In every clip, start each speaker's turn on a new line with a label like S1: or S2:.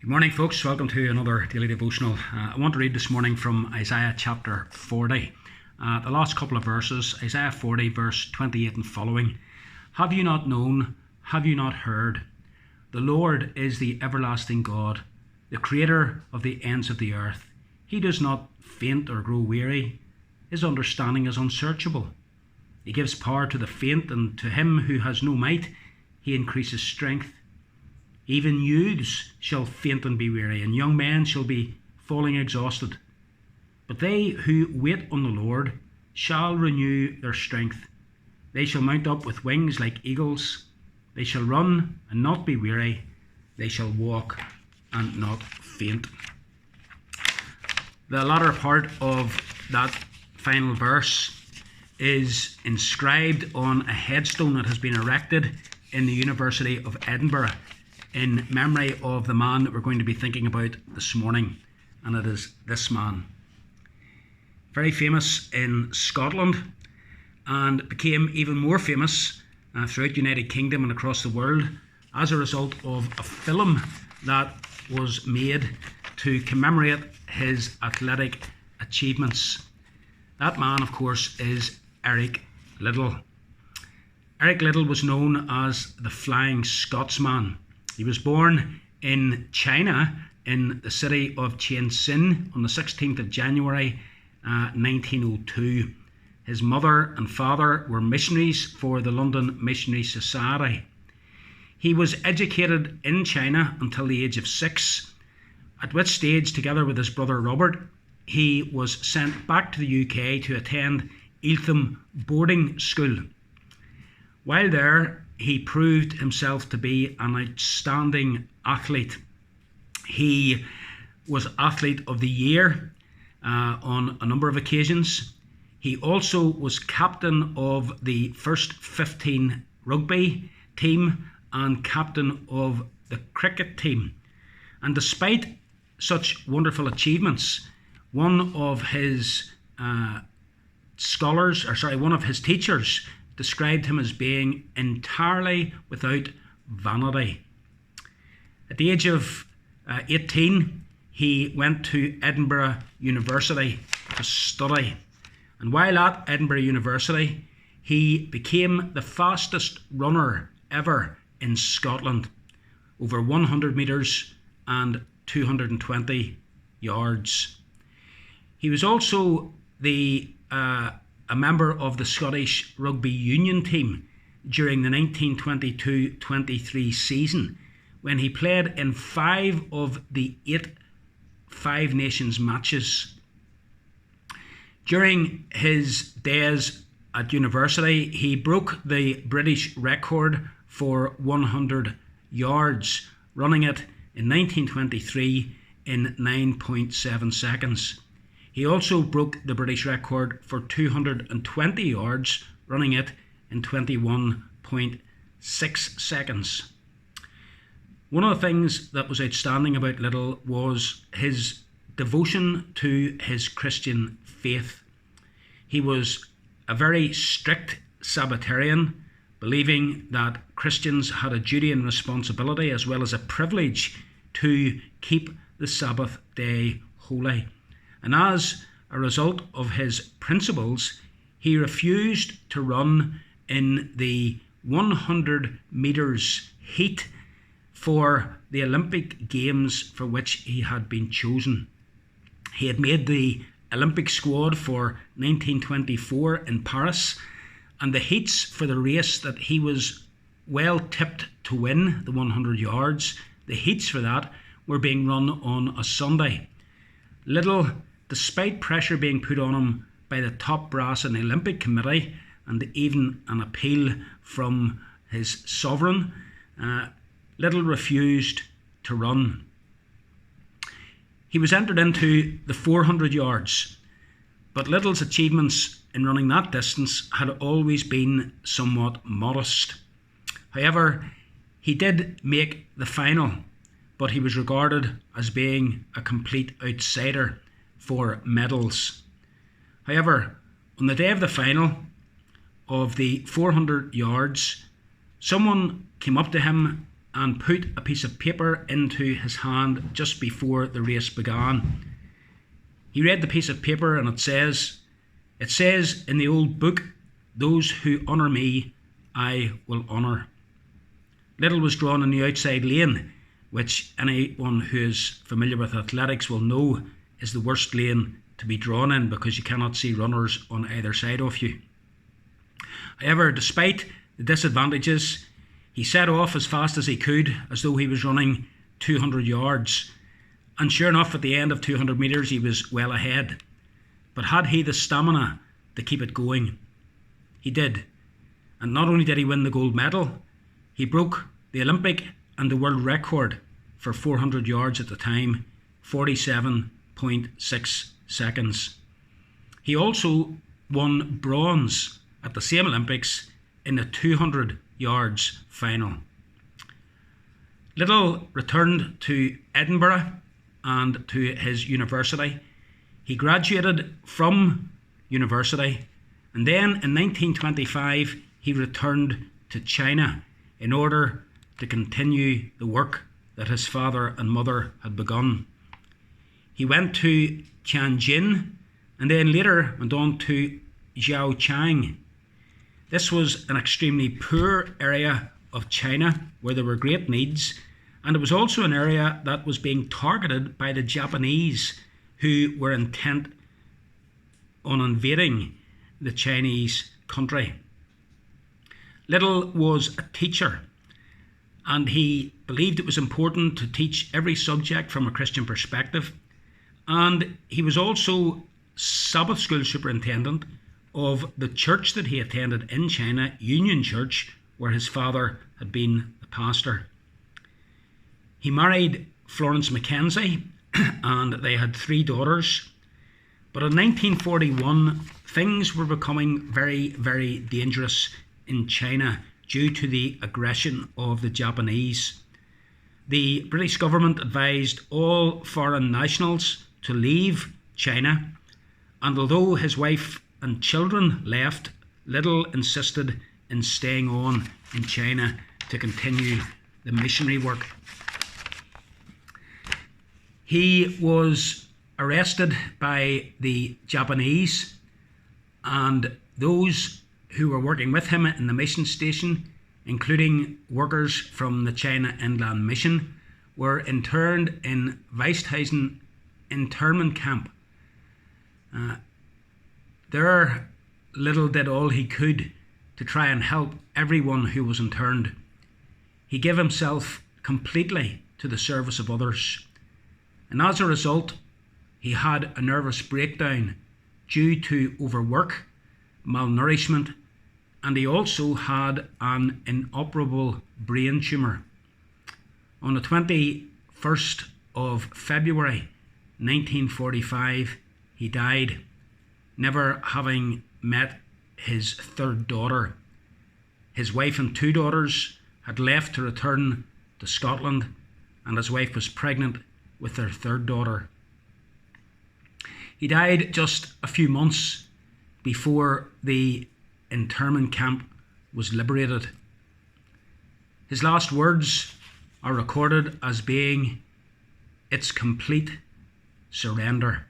S1: Good morning, folks. Welcome to another daily devotional. I want to read this morning from Isaiah chapter 40. The last couple of verses, Isaiah 40, verse 28 and following. Have you not known? Have you not heard? The Lord is the everlasting God, the creator of the ends of the earth. He does not faint or grow weary. His understanding is unsearchable. He gives power to the faint, and to him who has no might, he increases strength. Even youths shall faint and be weary, and young men shall be falling exhausted. But they who wait on the Lord shall renew their strength. They shall mount up with wings like eagles. They shall run and not be weary. They shall walk and not faint. The latter part of that final verse is inscribed on a headstone that has been erected in the University of Edinburgh in memory of the man that we're going to be thinking about this morning, and it is this man. Very famous in Scotland, and became even more famous throughout the United Kingdom and across the world as a result of a film that was made to commemorate his athletic achievements. That man, of course, is Eric Liddell. Eric Liddell was known as the Flying Scotsman. He was born in China in the city of Tianjin on the 16th of January 1902. His mother and father were missionaries for the London Missionary Society. He was educated in China until the age of 6, at which stage, together with his brother Robert, he was sent back to the UK to attend Eltham boarding school. While there, he proved himself to be an outstanding athlete. He was Athlete of the Year on a number of occasions. He also was captain of the first 15 rugby team and captain of the cricket team. And despite such wonderful achievements, one of his teachers described him as being entirely without vanity. At the age of 18, he went to Edinburgh University to study. And while at Edinburgh University, he became the fastest runner ever in Scotland, over 100 metres and 220 yards. He was also a member of the Scottish Rugby Union team during the 1922-23 season, when he played in 5 of the 8 Five Nations matches. During his days at university, he broke the British record for 100 yards, running it in 1923 in 9.7 seconds. He also broke the British record for 220 yards, running it in 21.6 seconds. One of the things that was outstanding about Liddell was his devotion to his Christian faith. He was a very strict Sabbatarian, believing that Christians had a duty and responsibility as well as a privilege to keep the Sabbath day holy. And as a result of his principles, he refused to run in the 100 metres heat for the Olympic Games for which he had been chosen. He had made the Olympic squad for 1924 in Paris, and the heats for the race that he was well tipped to win, the 100 yards, the heats for that were being run on a Sunday. Liddell, despite pressure being put on him by the top brass in the Olympic Committee and even an appeal from his sovereign, Liddell refused to run. He was entered into the 400 yards, but Liddell's achievements in running that distance had always been somewhat modest. However, he did make the final, but he was regarded as being a complete outsider for medals. However, on the day of the final of the 400 yards, someone came up to him and put a piece of paper into his hand just before the race began. He read the piece of paper, and it says in the old book, "Those who honour me, I will honour." Little was drawn in the outside lane, which anyone who is familiar with athletics will know is the worst lane to be drawn in because you cannot see runners on either side of you. However, despite the disadvantages, he set off as fast as he could, as though he was running 200 yards. And sure enough, at the end of 200 metres, he was well ahead. But had he the stamina to keep it going? He did. And not only did he win the gold medal, he broke the Olympic and the world record for 400 yards at the time, 47.6 seconds. He also won bronze at the same Olympics in the 200 yards final. Little returned to Edinburgh and to his university. He graduated from university, and then in 1925 he returned to China in order to continue the work that his father and mother had begun. He went to Tianjin and then later went on to Zhaochang. This was an extremely poor area of China where there were great needs, and it was also an area that was being targeted by the Japanese, who were intent on invading the Chinese country. Little was a teacher, and he believed it was important to teach every subject from a Christian perspective, and he was also Sabbath school superintendent of the church that he attended in China, Union Church, where his father had been the pastor. He married Florence Mackenzie and they had 3 daughters. But in 1941, things were becoming very, very dangerous in China due to the aggression of the Japanese. The British government advised all foreign nationals to leave China, and although his wife and children left, Little insisted in staying on in China to continue the missionary work. He was arrested by the Japanese, and those who were working with him in the mission station, including workers from the China Inland Mission, were interned in Weisthausen internment camp. There, Little did all he could to try and help everyone who was interned. He gave himself completely to the service of others, and as a result, he had a nervous breakdown due to overwork, malnourishment, and he also had an inoperable brain tumour. On the 21st of February 1945, he died, never having met his 3rd daughter. His wife and 2 daughters had left to return to Scotland, and his wife was pregnant with their 3rd daughter. He died just a few months before the internment camp was liberated. His last words are recorded as being, "It's complete surrender."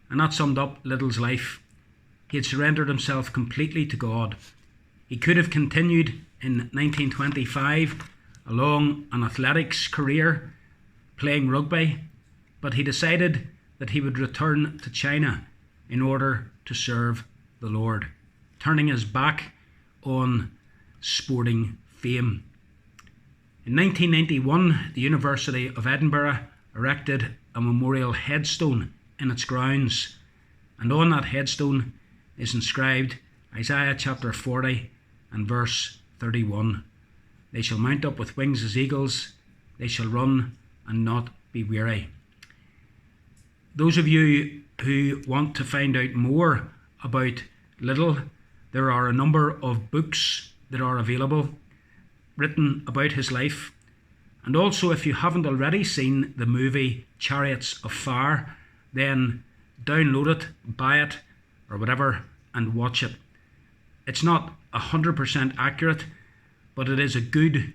S1: And that summed up Little's life. He had surrendered himself completely to God. He could have continued in 1925 along an athletics career, playing rugby, but he decided that he would return to China in order to serve the Lord, turning his back on sporting fame. In 1991, the University of Edinburgh erected a memorial headstone in its grounds, and on that headstone is inscribed Isaiah chapter 40 and verse 31. "They shall mount up with wings as eagles, they shall run and not be weary." Those of you who want to find out more about Little, there are a number of books that are available written about his life. And also, if you haven't already seen the movie Chariots of Fire, then download it, buy it, or whatever, and watch it. It's not 100% accurate, but it is a good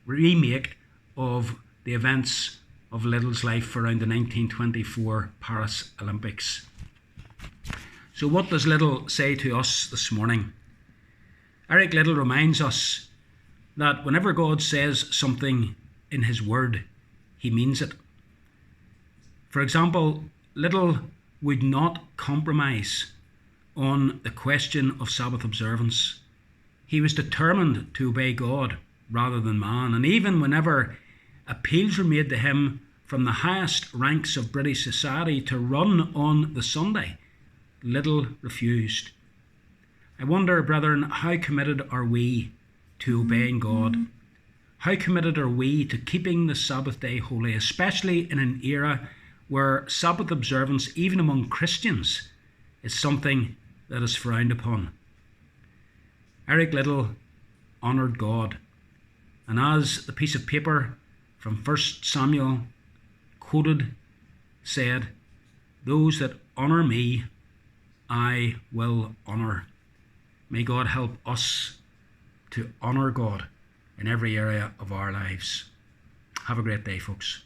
S1: remake of the events of Little's life around the 1924 Paris Olympics. So what does Little say to us this morning? Eric Liddell reminds us that whenever God says something in his word, he means it. For example, Liddell would not compromise on the question of Sabbath observance. He was determined to obey God rather than man, and even whenever appeals were made to him from the highest ranks of British society to run on the Sunday, Liddell refused. I wonder, brethren, how committed are we to obeying God? How committed are we to keeping the Sabbath day holy, especially in an era where Sabbath observance, even among Christians, is something that is frowned upon? Eric Liddell honoured God, and as the piece of paper from 1 Samuel quoted said, "Those that honour me, I will honour." May God help us to honour God in every area of our lives. Have a great day, folks.